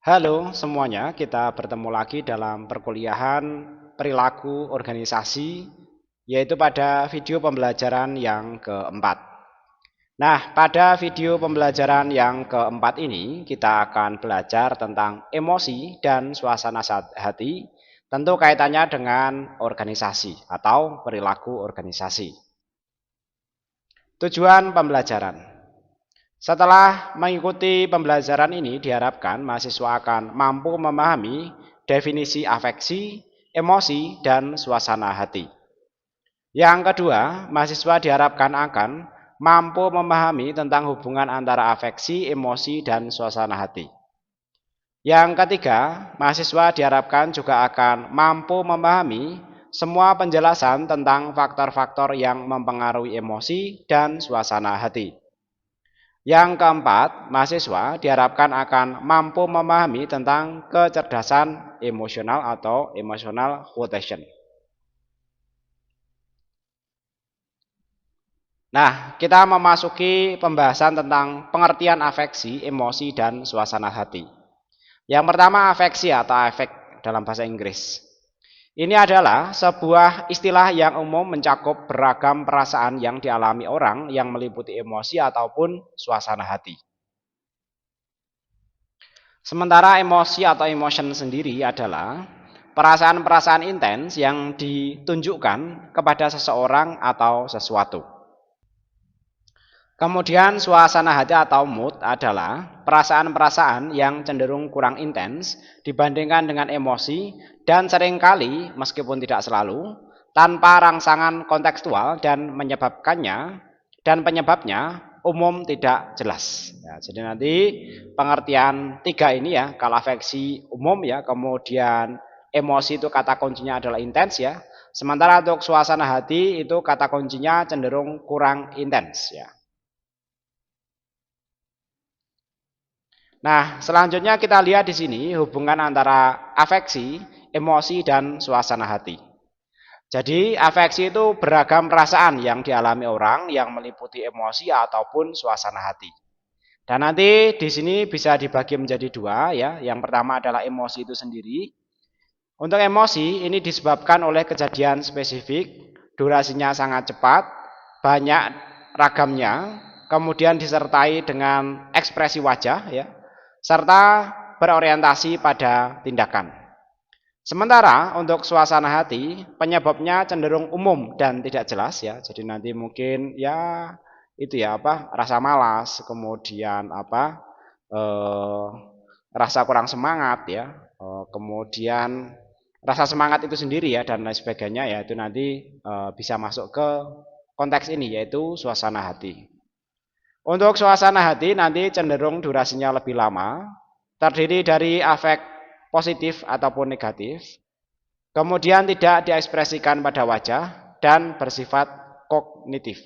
Halo semuanya, kita bertemu lagi dalam perkuliahan perilaku organisasi, yaitu pada video pembelajaran yang keempat. Nah, pada video pembelajaran yang keempat ini, kita akan belajar tentang emosi dan suasana hati, tentu kaitannya dengan organisasi atau perilaku organisasi. Tujuan pembelajaran. Setelah mengikuti pembelajaran ini, diharapkan mahasiswa akan mampu memahami definisi afeksi, emosi, dan suasana hati. Yang kedua, mahasiswa diharapkan akan mampu memahami tentang hubungan antara afeksi, emosi, dan suasana hati. Yang ketiga, mahasiswa diharapkan juga akan mampu memahami semua penjelasan tentang faktor-faktor yang mempengaruhi emosi dan suasana hati. Yang keempat, mahasiswa diharapkan akan mampu memahami tentang kecerdasan emosional atau emotional quotient. Nah, kita memasuki pembahasan tentang pengertian afeksi, emosi, dan suasana hati. Yang pertama, afeksi atau afek dalam bahasa Inggris. Ini adalah sebuah istilah yang umum mencakup beragam perasaan yang dialami orang yang meliputi emosi ataupun suasana hati. Sementara emosi atau emotion sendiri adalah perasaan-perasaan intens yang ditunjukkan kepada seseorang atau sesuatu. Kemudian suasana hati atau mood adalah perasaan-perasaan yang cenderung kurang intens dibandingkan dengan emosi dan seringkali, meskipun tidak selalu, tanpa rangsangan kontekstual dan penyebabnya umum tidak jelas. Ya, jadi nanti pengertian tiga ini ya, kalau afeksi umum ya, kemudian emosi itu kata kuncinya adalah intens ya. Sementara untuk suasana hati itu kata kuncinya cenderung kurang intens ya. Nah, selanjutnya kita lihat di sini hubungan antara afeksi, emosi, dan suasana hati. Jadi, afeksi itu beragam perasaan yang dialami orang yang meliputi emosi ataupun suasana hati. Dan nanti di sini bisa dibagi menjadi dua ya. Yang pertama adalah emosi itu sendiri. Untuk emosi ini disebabkan oleh kejadian spesifik, durasinya sangat cepat, banyak ragamnya, kemudian disertai dengan ekspresi wajah ya, serta berorientasi pada tindakan. Sementara untuk suasana hati, penyebabnya cenderung umum dan tidak jelas ya. Jadi nanti mungkin ya itu ya rasa malas, kemudian rasa kurang semangat ya, kemudian rasa semangat itu sendiri ya dan lain sebagainya ya, itu nanti bisa masuk ke konteks ini yaitu suasana hati. Untuk suasana hati nanti cenderung durasinya lebih lama, terdiri dari afek positif ataupun negatif, kemudian tidak diekspresikan pada wajah, dan bersifat kognitif.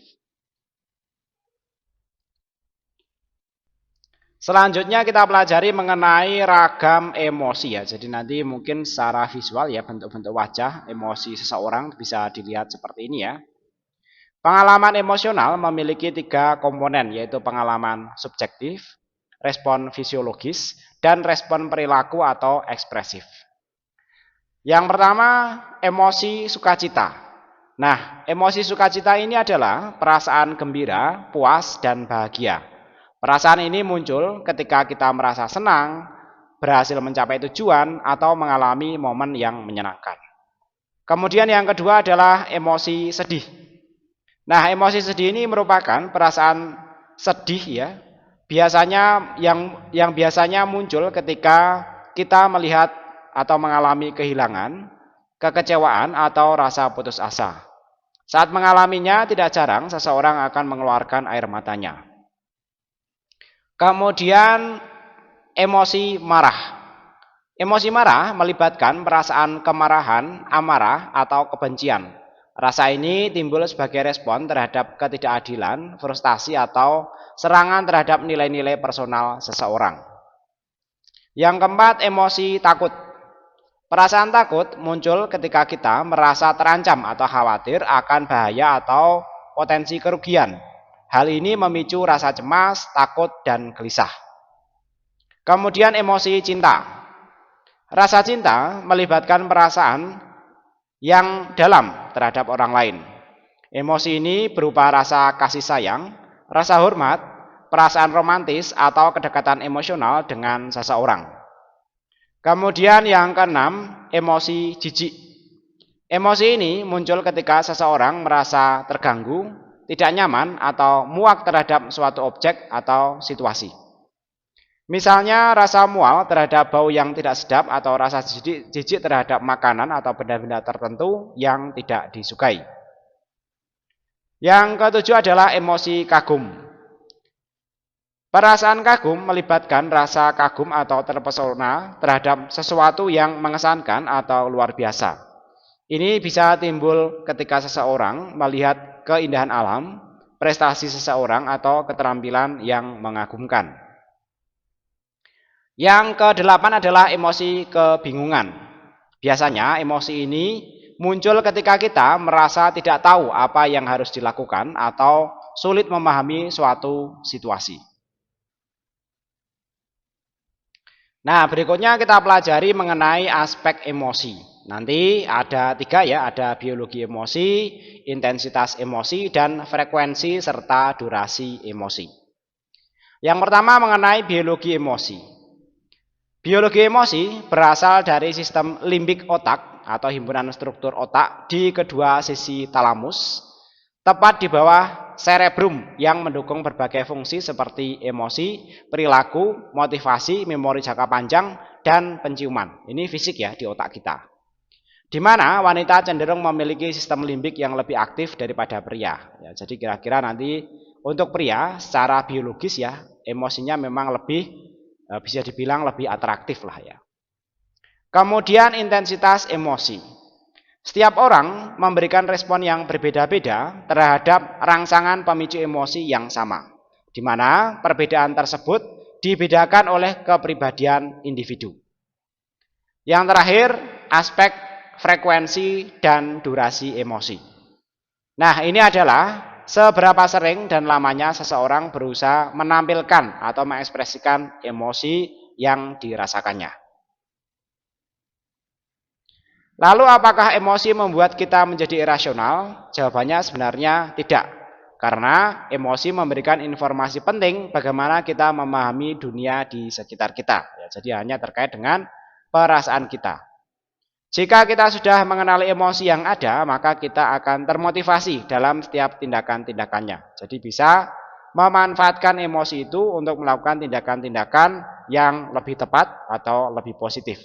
Selanjutnya kita pelajari mengenai ragam emosi ya. Jadi nanti mungkin secara visual ya bentuk-bentuk wajah emosi seseorang bisa dilihat seperti ini ya. Pengalaman emosional memiliki tiga komponen yaitu pengalaman subjektif, respon fisiologis, dan respon perilaku atau ekspresif. Yang pertama, emosi sukacita. Nah, emosi sukacita ini adalah perasaan gembira, puas, dan bahagia. Perasaan ini muncul ketika kita merasa senang, berhasil mencapai tujuan, atau mengalami momen yang menyenangkan. Kemudian yang kedua adalah emosi sedih. Nah, emosi sedih ini merupakan perasaan sedih ya. Biasanya yang biasanya muncul ketika kita melihat atau mengalami kehilangan, kekecewaan atau rasa putus asa. Saat mengalaminya tidak jarang seseorang akan mengeluarkan air matanya. Kemudian emosi marah. Emosi marah melibatkan perasaan kemarahan, amarah, atau kebencian. Rasa ini timbul sebagai respon terhadap ketidakadilan, frustasi, atau serangan terhadap nilai-nilai personal seseorang. Yang keempat, emosi takut. Perasaan takut muncul ketika kita merasa terancam atau khawatir akan bahaya atau potensi kerugian. Hal ini memicu rasa cemas, takut, dan gelisah. Kemudian emosi cinta. Rasa cinta melibatkan perasaan yang dalam terhadap orang lain. Emosi ini berupa rasa kasih sayang, rasa hormat, perasaan romantis atau kedekatan emosional dengan seseorang. Kemudian yang keenam, emosi jijik. Emosi ini muncul ketika seseorang merasa terganggu, tidak nyaman atau muak terhadap suatu objek atau situasi. Misalnya rasa mual terhadap bau yang tidak sedap atau rasa jijik terhadap makanan atau benda-benda tertentu yang tidak disukai. Yang ketujuh adalah emosi kagum. Perasaan kagum melibatkan rasa kagum atau terpesona terhadap sesuatu yang mengesankan atau luar biasa. Ini bisa timbul ketika seseorang melihat keindahan alam, prestasi seseorang atau keterampilan yang mengagumkan. Yang kedelapan adalah emosi kebingungan. Biasanya emosi ini muncul ketika kita merasa tidak tahu apa yang harus dilakukan atau sulit memahami suatu situasi. Nah, berikutnya kita pelajari mengenai aspek emosi. Nanti ada 3 ya, ada biologi emosi, intensitas emosi, dan frekuensi serta durasi emosi. Yang pertama mengenai biologi emosi. Biologi emosi berasal dari sistem limbik otak atau himpunan struktur otak di kedua sisi talamus, tepat di bawah cerebrum yang mendukung berbagai fungsi seperti emosi, perilaku, motivasi, memori jangka panjang, dan penciuman. Ini fisik ya di otak kita. Di mana wanita cenderung memiliki sistem limbik yang lebih aktif daripada pria. Ya, jadi kira-kira nanti untuk pria secara biologis ya emosinya memang lebih bisa dibilang lebih atraktif lah ya. Kemudian intensitas emosi. Setiap orang memberikan respon yang berbeda-beda terhadap rangsangan pemicu emosi yang sama, di mana perbedaan tersebut dibedakan oleh kepribadian individu. Yang terakhir, aspek frekuensi dan durasi emosi. Nah, ini adalah seberapa sering dan lamanya seseorang berusaha menampilkan atau mengekspresikan emosi yang dirasakannya. Lalu apakah emosi membuat kita menjadi irasional? Jawabannya sebenarnya tidak. Karena emosi memberikan informasi penting bagaimana kita memahami dunia di sekitar kita. Jadi hanya terkait dengan perasaan kita. Jika kita sudah mengenali emosi yang ada, maka kita akan termotivasi dalam setiap tindakan-tindakannya. Jadi bisa memanfaatkan emosi itu untuk melakukan tindakan-tindakan yang lebih tepat atau lebih positif.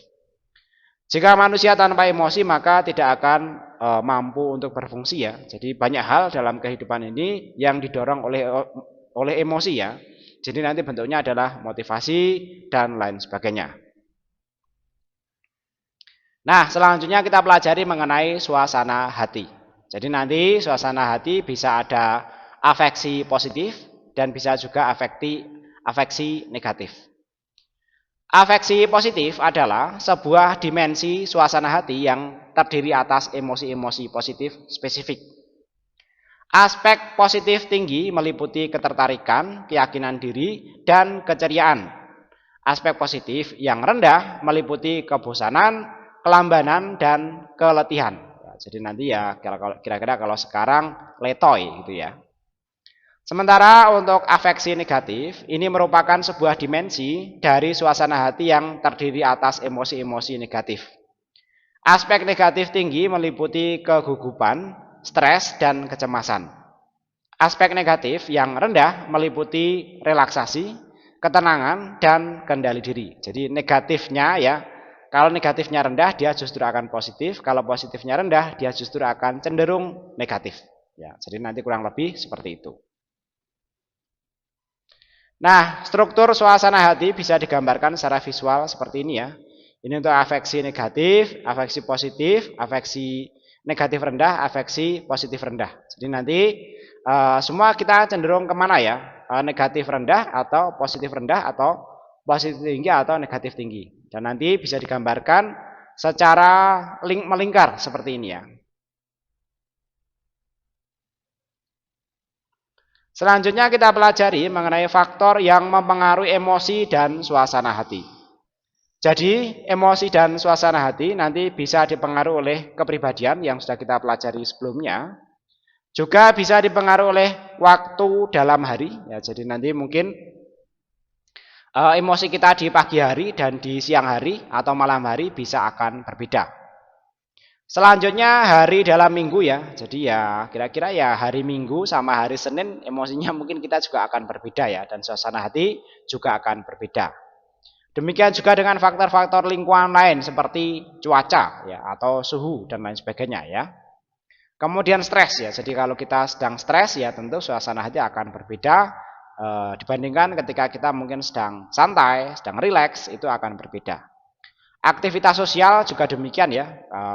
Jika manusia tanpa emosi, maka tidak akan mampu untuk berfungsi ya. Jadi banyak hal dalam kehidupan ini yang didorong oleh emosi ya. Jadi nanti bentuknya adalah motivasi dan lain sebagainya. Nah, selanjutnya kita pelajari mengenai suasana hati. Jadi nanti suasana hati bisa ada afeksi positif dan bisa juga afeksi negatif. Afeksi positif adalah sebuah dimensi suasana hati yang terdiri atas emosi-emosi positif spesifik. Aspek positif tinggi meliputi ketertarikan, keyakinan diri, dan keceriaan. Aspek positif yang rendah meliputi kebosanan, kelambanan, dan keletihan. Jadi nanti ya kira-kira kalau sekarang letoy gitu ya. Sementara untuk afeksi negatif, ini merupakan sebuah dimensi dari suasana hati yang terdiri atas emosi-emosi negatif. Aspek negatif tinggi meliputi kegugupan, stres, dan kecemasan. Aspek negatif yang rendah meliputi relaksasi, ketenangan, dan kendali diri. Jadi negatifnya ya, kalau negatifnya rendah dia justru akan positif, kalau positifnya rendah dia justru akan cenderung negatif. Ya, jadi nanti kurang lebih seperti itu. Nah, struktur suasana hati bisa digambarkan secara visual seperti ini ya. Ini untuk afeksi negatif, afeksi positif, afeksi negatif rendah, afeksi positif rendah. Jadi nanti semua kita cenderung kemana ya? Negatif rendah atau positif positif tinggi atau negatif tinggi. Dan nanti bisa digambarkan secara melingkar seperti ini ya. Selanjutnya kita pelajari mengenai faktor yang mempengaruhi emosi dan suasana hati. Jadi emosi dan suasana hati nanti bisa dipengaruhi oleh kepribadian yang sudah kita pelajari sebelumnya. Juga bisa dipengaruhi oleh waktu dalam hari. Ya, jadi nanti mungkin emosi kita di pagi hari dan di siang hari atau malam hari bisa akan berbeda. Selanjutnya hari dalam minggu ya. Jadi ya kira-kira ya hari Minggu sama hari Senin emosinya mungkin kita juga akan berbeda ya. Dan suasana hati juga akan berbeda. Demikian juga dengan faktor-faktor lingkungan lain seperti cuaca ya atau suhu dan lain sebagainya ya. Kemudian stres ya. Jadi kalau kita sedang stres ya tentu suasana hati akan berbeda dibandingkan ketika kita mungkin sedang santai, sedang rileks itu akan berbeda. Aktivitas sosial juga demikian ya.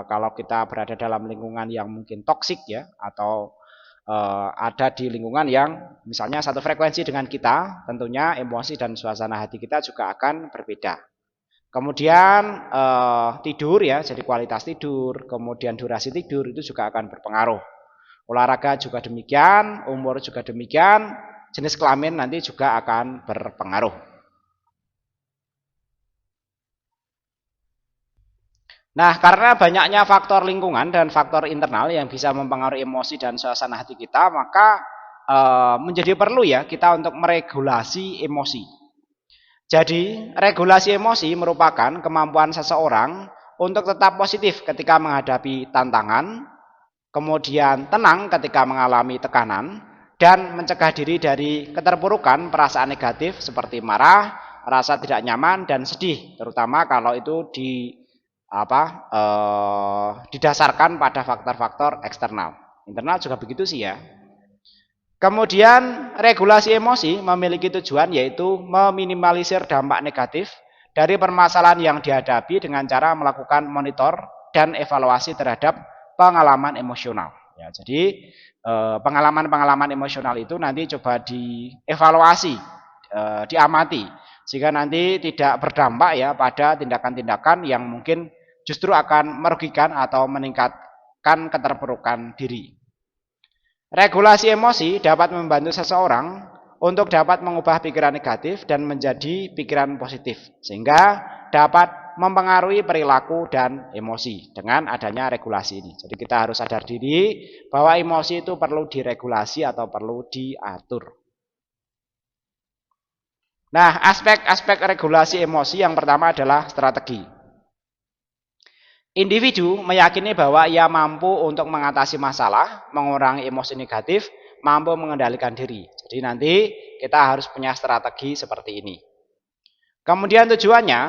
Kalau kita berada dalam lingkungan yang mungkin toksik ya atau ada di lingkungan yang misalnya satu frekuensi dengan kita, tentunya emosi dan suasana hati kita juga akan berbeda. Kemudian tidur ya, jadi kualitas tidur, kemudian durasi tidur itu juga akan berpengaruh. Olahraga juga demikian, umur juga demikian, jenis kelamin nanti juga akan berpengaruh. Nah, karena banyaknya faktor lingkungan dan faktor internal yang bisa mempengaruhi emosi dan suasana hati kita, maka menjadi perlu ya kita untuk meregulasi emosi. Jadi, regulasi emosi merupakan kemampuan seseorang untuk tetap positif ketika menghadapi tantangan, kemudian tenang ketika mengalami tekanan, dan mencegah diri dari keterpurukan perasaan negatif seperti marah, rasa tidak nyaman, dan sedih, terutama kalau itu didasarkan pada faktor-faktor eksternal. Internal juga begitu sih ya. Kemudian regulasi emosi memiliki tujuan yaitu meminimalisir dampak negatif dari permasalahan yang dihadapi dengan cara melakukan monitor dan evaluasi terhadap pengalaman emosional. Ya, jadi pengalaman-pengalaman emosional itu nanti coba dievaluasi, diamati sehingga nanti tidak berdampak ya pada tindakan-tindakan yang mungkin justru akan merugikan atau meningkatkan keterpurukan diri. Regulasi emosi dapat membantu seseorang untuk dapat mengubah pikiran negatif dan menjadi pikiran positif, sehingga dapat mempengaruhi perilaku dan emosi dengan adanya regulasi ini. Jadi kita harus sadar diri bahwa emosi itu perlu diregulasi atau perlu diatur. Nah, aspek-aspek regulasi emosi yang pertama adalah strategi. Individu meyakini bahwa ia mampu untuk mengatasi masalah, mengurangi emosi negatif, mampu mengendalikan diri. Jadi nanti kita harus punya strategi seperti ini. Kemudian tujuannya,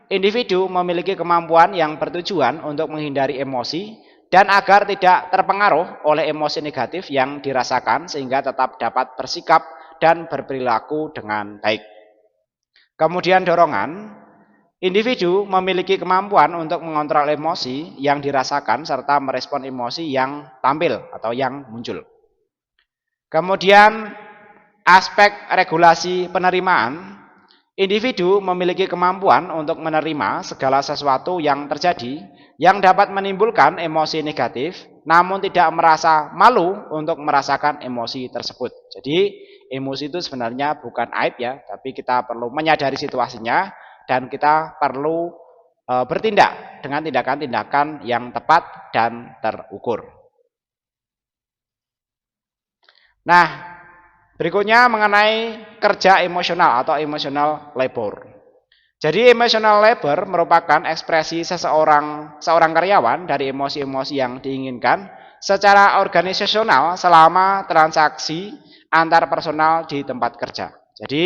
individu memiliki kemampuan yang bertujuan untuk menghindari emosi dan agar tidak terpengaruh oleh emosi negatif yang dirasakan sehingga tetap dapat bersikap dan berperilaku dengan baik. Kemudian dorongan, individu memiliki kemampuan untuk mengontrol emosi yang dirasakan serta merespon emosi yang tampil atau yang muncul. Kemudian aspek regulasi penerimaan, individu memiliki kemampuan untuk menerima segala sesuatu yang terjadi yang dapat menimbulkan emosi negatif, namun tidak merasa malu untuk merasakan emosi tersebut. Jadi emosi itu sebenarnya bukan aib ya, tapi kita perlu menyadari situasinya dan kita perlu bertindak dengan tindakan-tindakan yang tepat dan terukur. Nah, berikutnya mengenai kerja emosional atau emotional labor. Jadi emotional labor merupakan ekspresi seorang karyawan dari emosi-emosi yang diinginkan secara organisasional selama transaksi antar personal di tempat kerja. Jadi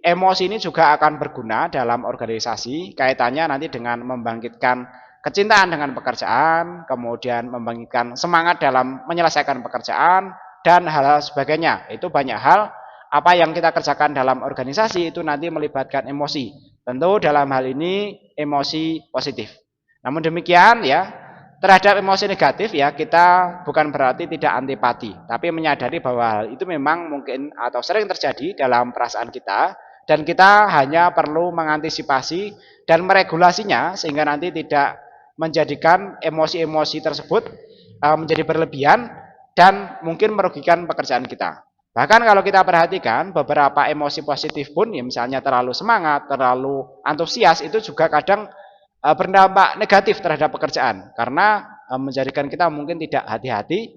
emosi ini juga akan berguna dalam organisasi, kaitannya nanti dengan membangkitkan kecintaan dengan pekerjaan, kemudian membangkitkan semangat dalam menyelesaikan pekerjaan, dan hal-hal sebagainya. Itu banyak hal, apa yang kita kerjakan dalam organisasi itu nanti melibatkan emosi. Tentu dalam hal ini emosi positif. Namun demikian ya, terhadap emosi negatif ya kita bukan berarti tidak antipati, tapi menyadari bahwa hal itu memang mungkin atau sering terjadi dalam perasaan kita, dan kita hanya perlu mengantisipasi dan meregulasinya sehingga nanti tidak menjadikan emosi-emosi tersebut menjadi berlebihan dan mungkin merugikan pekerjaan kita. Bahkan kalau kita perhatikan beberapa emosi positif pun, ya misalnya terlalu semangat, terlalu antusias, itu juga kadang berdampak negatif terhadap pekerjaan karena menjadikan kita mungkin tidak hati-hati,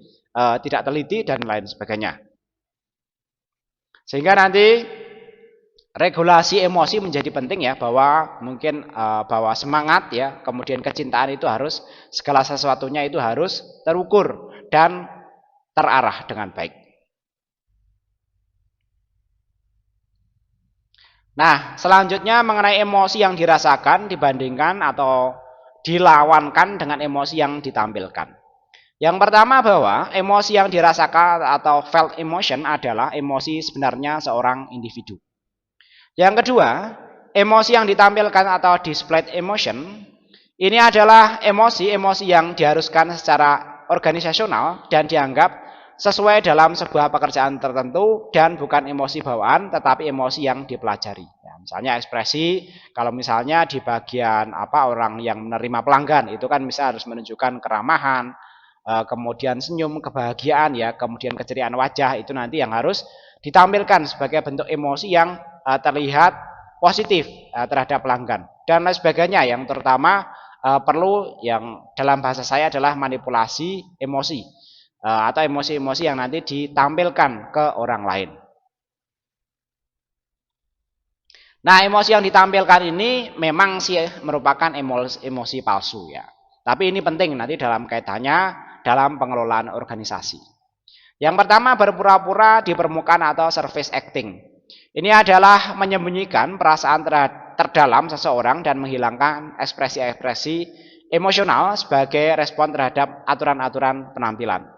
tidak teliti dan lain sebagainya. Sehingga nanti regulasi emosi menjadi penting ya, bahwa mungkin bahwa semangat ya, kemudian kecintaan itu harus, segala sesuatunya itu harus terukur dan terarah dengan baik. Nah, selanjutnya mengenai emosi yang dirasakan dibandingkan atau dilawankan dengan emosi yang ditampilkan. Yang pertama, bahwa emosi yang dirasakan atau felt emotion adalah emosi sebenarnya seorang individu. Yang kedua, emosi yang ditampilkan atau displayed emotion ini adalah emosi-emosi yang diharuskan secara organisasional dan dianggap sesuai dalam sebuah pekerjaan tertentu dan bukan emosi bawaan tetapi emosi yang dipelajari. Ya, misalnya ekspresi, kalau misalnya di bagian orang yang menerima pelanggan itu kan bisa harus menunjukkan keramahan, kemudian senyum, kebahagiaan ya, kemudian keceriaan wajah, itu nanti yang harus ditampilkan sebagai bentuk emosi yang terlihat positif terhadap pelanggan dan lain sebagainya, yang terutama perlu yang dalam bahasa saya adalah manipulasi emosi atau emosi-emosi yang nanti ditampilkan ke orang lain. Nah, emosi yang ditampilkan ini memang sih merupakan emosi palsu ya. Tapi ini penting nanti dalam kaitannya dalam pengelolaan organisasi. Yang pertama, berpura-pura di permukaan atau surface acting. Ini adalah menyembunyikan perasaan terdalam seseorang dan menghilangkan ekspresi-ekspresi emosional sebagai respon terhadap aturan-aturan penampilan.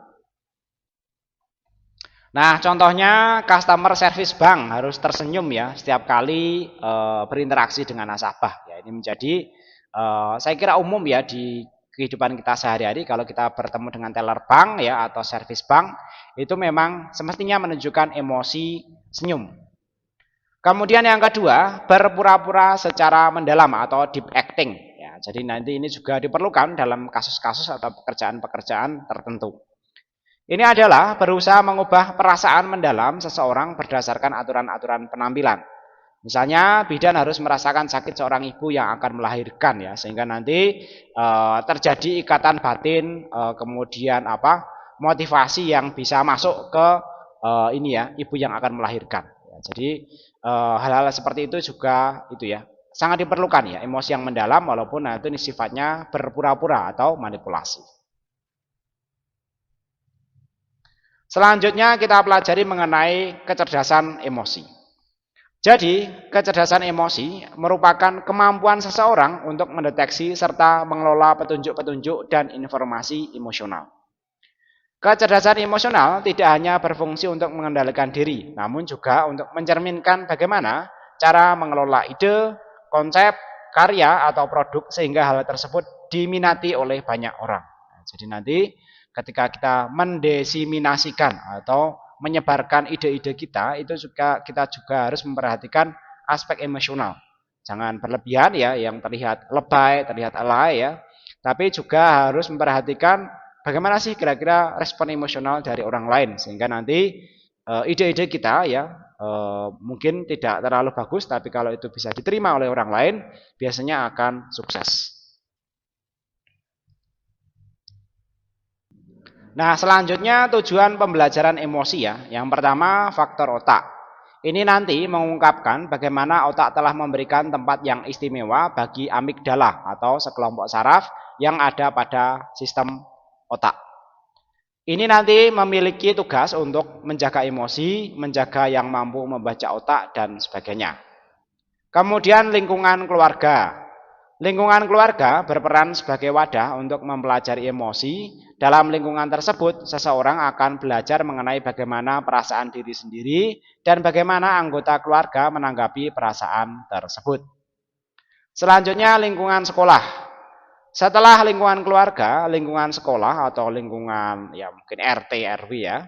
Nah, contohnya customer service bank harus tersenyum ya setiap kali berinteraksi dengan nasabah. Ya, ini menjadi saya kira umum ya di kehidupan kita sehari-hari. Kalau kita bertemu dengan teller bank ya atau service bank, itu memang semestinya menunjukkan emosi senyum. Kemudian yang kedua, berpura-pura secara mendalam atau deep acting. Ya, jadi nanti ini juga diperlukan dalam kasus-kasus atau pekerjaan-pekerjaan tertentu. Ini adalah berusaha mengubah perasaan mendalam seseorang berdasarkan aturan-aturan penampilan. Misalnya bidan harus merasakan sakit seorang ibu yang akan melahirkan ya, sehingga nanti terjadi ikatan batin, kemudian motivasi yang bisa masuk ke ini ya, ibu yang akan melahirkan. Ya, jadi hal-hal seperti itu juga itu ya sangat diperlukan ya, emosi yang mendalam walaupun itu ini sifatnya berpura-pura atau manipulasi. Selanjutnya kita pelajari mengenai kecerdasan emosi. Jadi, kecerdasan emosi merupakan kemampuan seseorang untuk mendeteksi serta mengelola petunjuk-petunjuk dan informasi emosional. Kecerdasan emosional tidak hanya berfungsi untuk mengendalikan diri, namun juga untuk mencerminkan bagaimana cara mengelola ide, konsep, karya, atau produk sehingga hal tersebut diminati oleh banyak orang. Jadi nanti ketika kita mendesiminasikan atau menyebarkan ide-ide kita, itu kita juga harus memperhatikan aspek emosional. Jangan berlebihan ya, yang terlihat lebay, terlihat alay ya. Tapi juga harus memperhatikan bagaimana sih kira-kira respon emosional dari orang lain, sehingga nanti ide-ide kita ya mungkin tidak terlalu bagus, tapi kalau itu bisa diterima oleh orang lain, biasanya akan sukses. Nah, selanjutnya tujuan pembelajaran emosi ya. Yang pertama, faktor otak. Ini nanti mengungkapkan bagaimana otak telah memberikan tempat yang istimewa bagi amigdala atau sekelompok saraf yang ada pada sistem otak. Ini nanti memiliki tugas untuk menjaga emosi, menjaga yang mampu membaca otak, dan sebagainya. Kemudian lingkungan keluarga. Lingkungan keluarga berperan sebagai wadah untuk mempelajari emosi. Dalam lingkungan tersebut, seseorang akan belajar mengenai bagaimana perasaan diri sendiri dan bagaimana anggota keluarga menanggapi perasaan tersebut. Selanjutnya lingkungan sekolah. Setelah lingkungan keluarga, lingkungan sekolah atau lingkungan ya mungkin RT, RW ya.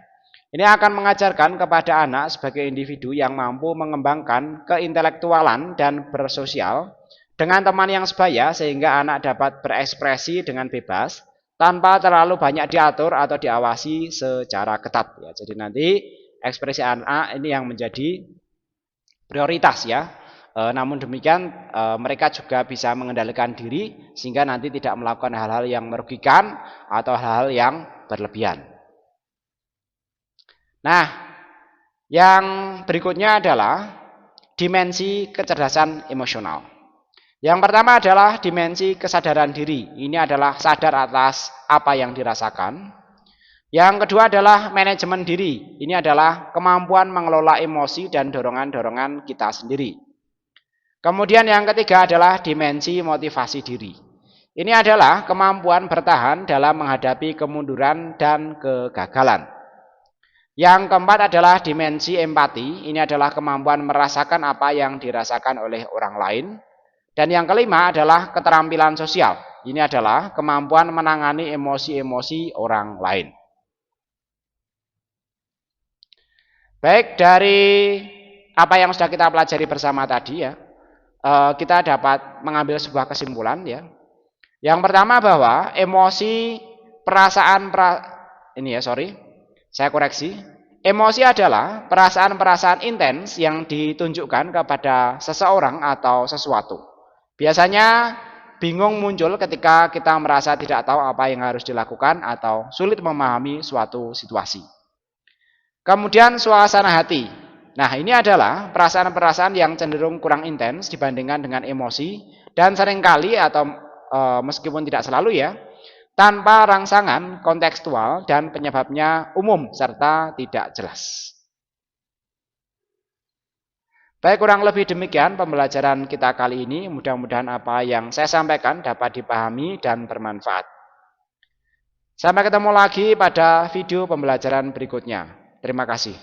Ini akan mengajarkan kepada anak sebagai individu yang mampu mengembangkan keintelektualan dan bersosial dengan teman yang sebaya sehingga anak dapat berekspresi dengan bebas tanpa terlalu banyak diatur atau diawasi secara ketat ya. Jadi nanti ekspresi anak ini yang menjadi prioritas ya. Namun demikian mereka juga bisa mengendalikan diri sehingga nanti tidak melakukan hal-hal yang merugikan atau hal-hal yang berlebihan. Nah, yang berikutnya adalah dimensi kecerdasan emosional. Yang pertama adalah dimensi kesadaran diri. Ini adalah sadar atas apa yang dirasakan. Yang kedua adalah manajemen diri. Ini adalah kemampuan mengelola emosi dan dorongan-dorongan kita sendiri. Kemudian yang ketiga adalah dimensi motivasi diri. Ini adalah kemampuan bertahan dalam menghadapi kemunduran dan kegagalan. Yang keempat adalah dimensi empati. Ini adalah kemampuan merasakan apa yang dirasakan oleh orang lain. Dan yang kelima adalah keterampilan sosial. Ini adalah kemampuan menangani emosi-emosi orang lain. Baik, dari apa yang sudah kita pelajari bersama tadi ya, kita dapat mengambil sebuah kesimpulan ya. Yang pertama bahwa emosi, saya koreksi. Emosi adalah perasaan-perasaan intens yang ditunjukkan kepada seseorang atau sesuatu. Biasanya bingung muncul ketika kita merasa tidak tahu apa yang harus dilakukan atau sulit memahami suatu situasi. Kemudian suasana hati. Nah, ini adalah perasaan-perasaan yang cenderung kurang intens dibandingkan dengan emosi dan seringkali atau meskipun tidak selalu ya, tanpa rangsangan kontekstual dan penyebabnya umum serta tidak jelas. Baik, kurang lebih demikian pembelajaran kita kali ini. Mudah-mudahan apa yang saya sampaikan dapat dipahami dan bermanfaat. Sampai ketemu lagi pada video pembelajaran berikutnya. Terima kasih.